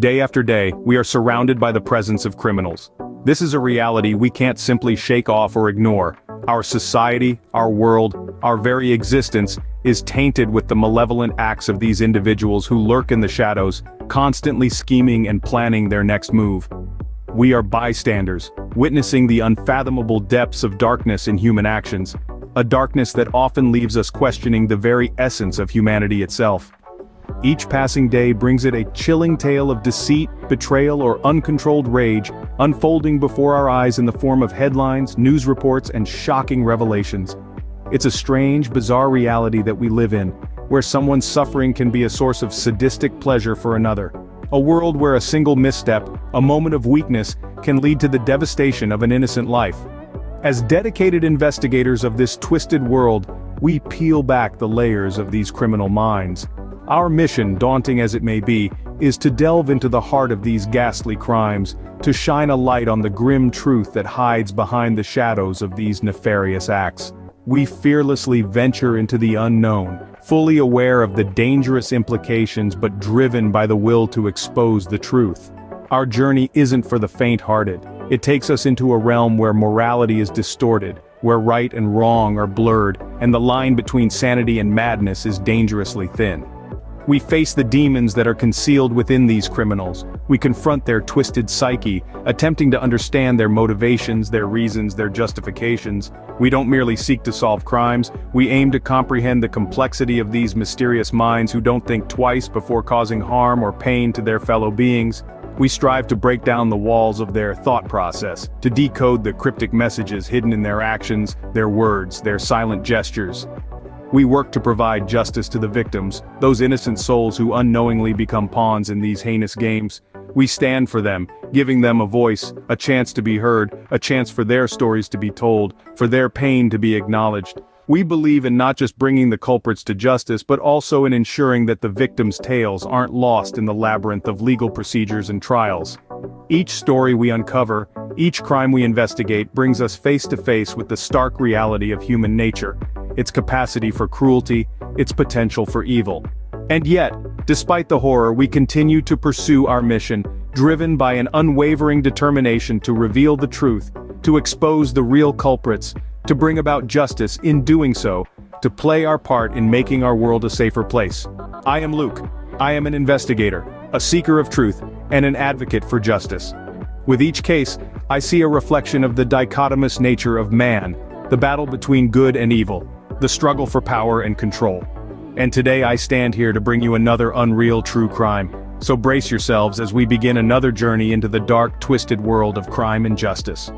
Day after day, we are surrounded by the presence of criminals. This is a reality we can't simply shake off or ignore. Our society, our world, our very existence is tainted with the malevolent acts of these individuals who lurk in the shadows, constantly scheming and planning their next move. We are bystanders, witnessing the unfathomable depths of darkness in human actions, a darkness that often leaves us questioning the very essence of humanity itself. Each passing day brings it a chilling tale of deceit, betrayal, or uncontrolled rage, unfolding before our eyes in the form of headlines, news reports, and shocking revelations. It's a strange, bizarre reality that we live in, where someone's suffering can be a source of sadistic pleasure for another. A world where a single misstep, a moment of weakness, can lead to the devastation of an innocent life. As dedicated investigators of this twisted world, we peel back the layers of these criminal minds. Our mission, daunting as it may be, is to delve into the heart of these ghastly crimes, to shine a light on the grim truth that hides behind the shadows of these nefarious acts. We fearlessly venture into the unknown, fully aware of the dangerous implications but driven by the will to expose the truth. Our journey isn't for the faint-hearted. It takes us into a realm where morality is distorted, where right and wrong are blurred, and the line between sanity and madness is dangerously thin. We face the demons that are concealed within these criminals. We confront their twisted psyche, attempting to understand their motivations, their reasons, their justifications. We don't merely seek to solve crimes, we aim to comprehend the complexity of these mysterious minds who don't think twice before causing harm or pain to their fellow beings. We strive to break down the walls of their thought process, to decode the cryptic messages hidden in their actions, their words, their silent gestures. We work to provide justice to the victims, those innocent souls who unknowingly become pawns in these heinous games. We stand for them, giving them a voice, a chance to be heard, a chance for their stories to be told, for their pain to be acknowledged. We believe in not just bringing the culprits to justice but also in ensuring that the victims' tales aren't lost in the labyrinth of legal procedures and trials. Each story we uncover, each crime we investigate brings us face to face with the stark reality of human nature, its capacity for cruelty, its potential for evil. And yet, despite the horror, we continue to pursue our mission, driven by an unwavering determination to reveal the truth, to expose the real culprits, to bring about justice in doing so, to play our part in making our world a safer place. I am Luke. I am an investigator, a seeker of truth, and an advocate for justice. With each case, I see a reflection of the dichotomous nature of man, the battle between good and evil, the struggle for power and control. And today I stand here to bring you another unreal true crime. So brace yourselves as we begin another journey into the dark, twisted world of crime and justice.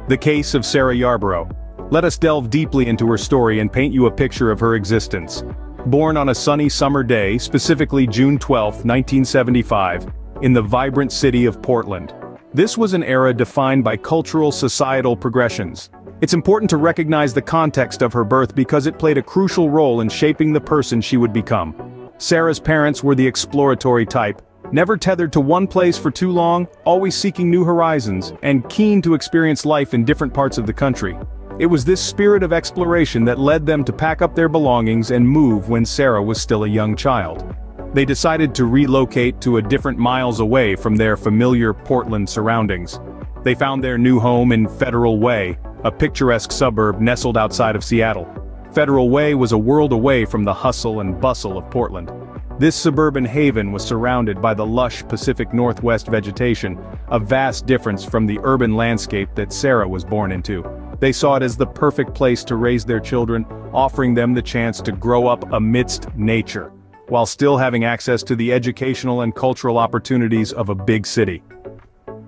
The case of Sarah Yarboro. Let us delve deeply into her story and paint you a picture of her existence. Born on a sunny summer day, specifically June 12, 1975, in the vibrant city of Portland. This was an era defined by cultural societal progressions. It's important to recognize the context of her birth because it played a crucial role in shaping the person she would become. Sarah's parents were the exploratory type, never tethered to one place for too long, always seeking new horizons, and keen to experience life in different parts of the country. It was this spirit of exploration that led them to pack up their belongings and move when Sarah was still a young child. They decided to relocate to a different miles away from their familiar Portland surroundings. They found their new home in Federal Way, a picturesque suburb nestled outside of Seattle. Federal Way was a world away from the hustle and bustle of Portland. This suburban haven was surrounded by the lush Pacific Northwest vegetation, a vast difference from the urban landscape that Sarah was born into. They saw it as the perfect place to raise their children, offering them the chance to grow up amidst nature, while still having access to the educational and cultural opportunities of a big city.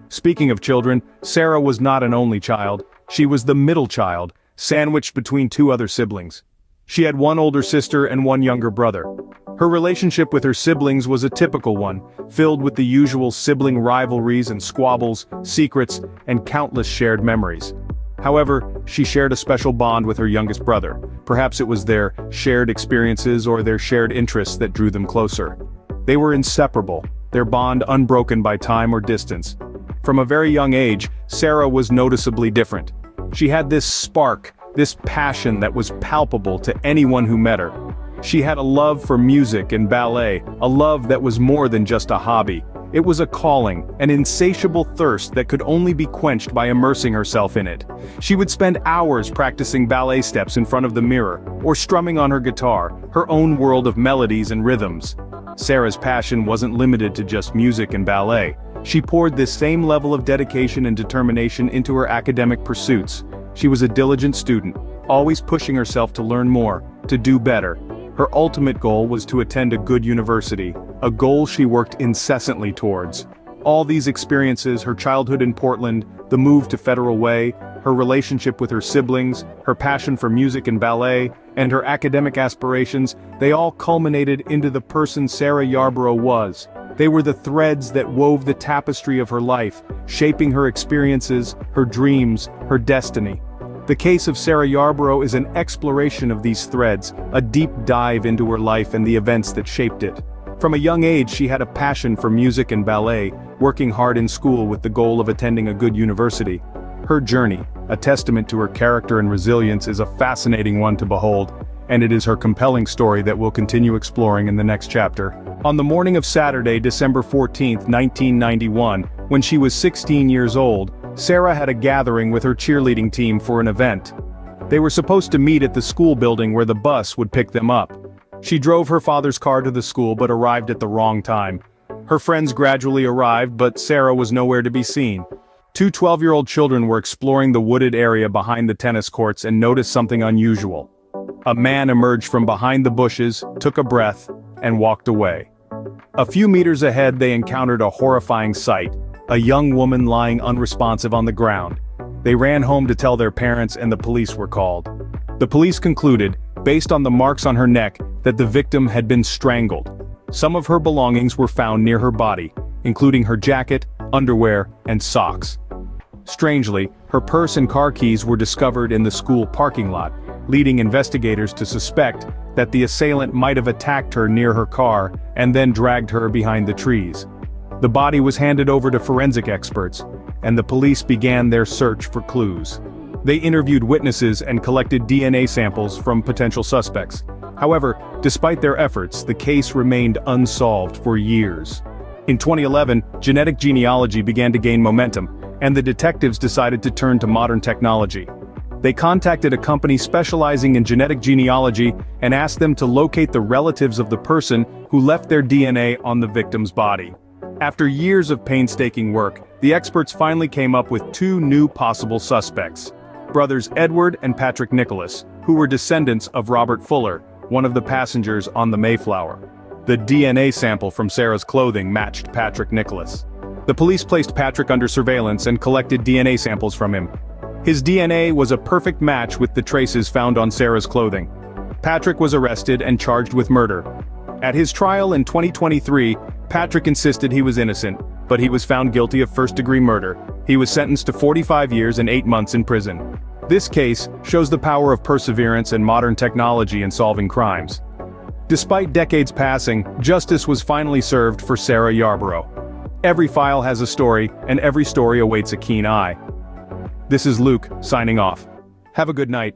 Speaking of children, Sarah was not an only child. She was the middle child, sandwiched between two other siblings. She had one older sister and one younger brother. Her relationship with her siblings was a typical one, filled with the usual sibling rivalries and squabbles, secrets, and countless shared memories. However, she shared a special bond with her youngest brother. Perhaps it was their shared experiences or their shared interests that drew them closer. They were inseparable, their bond unbroken by time or distance. From a very young age, Sarah was noticeably different. She had this spark, this passion that was palpable to anyone who met her. She had a love for music and ballet, a love that was more than just a hobby. It was a calling, an insatiable thirst that could only be quenched by immersing herself in it. She would spend hours practicing ballet steps in front of the mirror, or strumming on her guitar, her own world of melodies and rhythms. Sarah's passion wasn't limited to just music and ballet. She poured this same level of dedication and determination into her academic pursuits. She was a diligent student, always pushing herself to learn more, to do better. Her ultimate goal was to attend a good university, a goal she worked incessantly towards. All these experiences, her childhood in Portland, the move to Federal Way, her relationship with her siblings, her passion for music and ballet, and her academic aspirations, they all culminated into the person Sarah Yarboro was. They were the threads that wove the tapestry of her life, shaping her experiences, her dreams, her destiny. The case of Sarah Yarboro is an exploration of these threads, a deep dive into her life and the events that shaped it. From a young age she had a passion for music and ballet, working hard in school with the goal of attending a good university. Her journey, a testament to her character and resilience, is a fascinating one to behold, and it is her compelling story that we'll continue exploring in the next chapter. On the morning of Saturday, December 14, 1991, when she was 16 years old, Sarah had a gathering with her cheerleading team for an event. They were supposed to meet at the school building where the bus would pick them up. She drove her father's car to the school but arrived at the wrong time. Her friends gradually arrived, but Sarah was nowhere to be seen. Two 12-year-old children were exploring the wooded area behind the tennis courts and noticed something unusual. A man emerged from behind the bushes, took a breath, and walked away. A few meters ahead they encountered a horrifying sight, a young woman lying unresponsive on the ground. They ran home to tell their parents and the police were called. The police concluded, based on the marks on her neck, that the victim had been strangled. Some of her belongings were found near her body, including her jacket, underwear, and socks. Strangely, her purse and car keys were discovered in the school parking lot, leading investigators to suspect that the assailant might have attacked her near her car and then dragged her behind the trees. The body was handed over to forensic experts, and the police began their search for clues. They interviewed witnesses and collected DNA samples from potential suspects. However, despite their efforts, the case remained unsolved for years. In 2011, genetic genealogy began to gain momentum, and the detectives decided to turn to modern technology. They contacted a company specializing in genetic genealogy and asked them to locate the relatives of the person who left their DNA on the victim's body. After years of painstaking work, the experts finally came up with two new possible suspects: brothers Edward and Patrick Nicholas, who were descendants of Robert Fuller, one of the passengers on the Mayflower. The DNA sample from Sarah's clothing matched Patrick Nicholas. The police placed Patrick under surveillance and collected DNA samples from him. His DNA was a perfect match with the traces found on Sarah's clothing. Patrick was arrested and charged with murder. At his trial in 2023, Patrick insisted he was innocent, but he was found guilty of first-degree murder. He was sentenced to 45 years and 8 months in prison. This case shows the power of perseverance and modern technology in solving crimes. Despite decades passing, justice was finally served for Sarah Yarboro. Every file has a story, and every story awaits a keen eye. This is Luke, signing off. Have a good night.